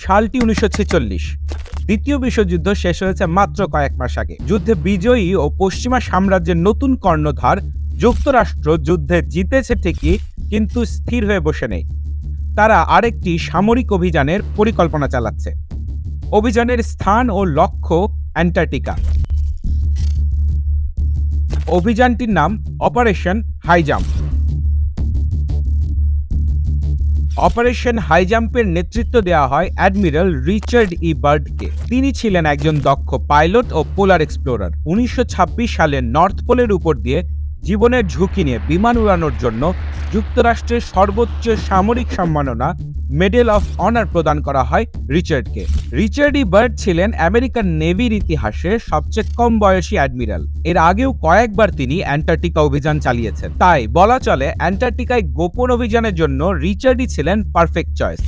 সালটি 1946। দ্বিতীয় বিশ্বযুদ্ধ শেষ হয়েছে মাত্র কয়েক মাস আগে। যুদ্ধে বিজয়ী ও পশ্চিমা সাম্রাজ্যের নতুন কর্ণধার যুক্তরাষ্ট্র যুদ্ধে জিতেছে ঠিকই, কিন্তু স্থির হয়ে বসে নেই। তারা আরেকটি সামরিক অভিযানের পরিকল্পনা চালাচ্ছে। অভিযানের স্থান ও লক্ষ্য অ্যান্টার্কটিকা। অভিযানটির নাম অপারেশন হাইজাম্প। অপারেশন হাইজাম্পের নেতৃত্ব দেওয়া হয় অ্যাডমিরাল রিচার্ড ই বার্ডকে। তিনি ছিলেন একজন দক্ষ পাইলট ও পোলার এক্সপ্লোরার। 1926 সালে নর্থ পোলের উপর দিয়ে জীবনের ঝুঁকি নিয়ে বিমান উড়ানোর জন্য যুক্তরাষ্ট্রের সর্বোচ্চ সামরিক সম্মাননা মেডেল অফ অনার প্রদান করা হয় রিচার্ডকে। রিচার্ড ই বার্ড ছিলেন আমেরিকান নেভির ইতিহাসে সবচেয়ে কম বয়সী অ্যাডমিরাল। এর আগেও কয়েকবার তিনি অ্যান্টার্কটিকা অভিযান চালিয়েছেন। তাই বলা চলে অ্যান্টার্কটিকায় গোপন অভিযানের জন্য রিচার্ডই ছিলেন পারফেক্ট চয়েস।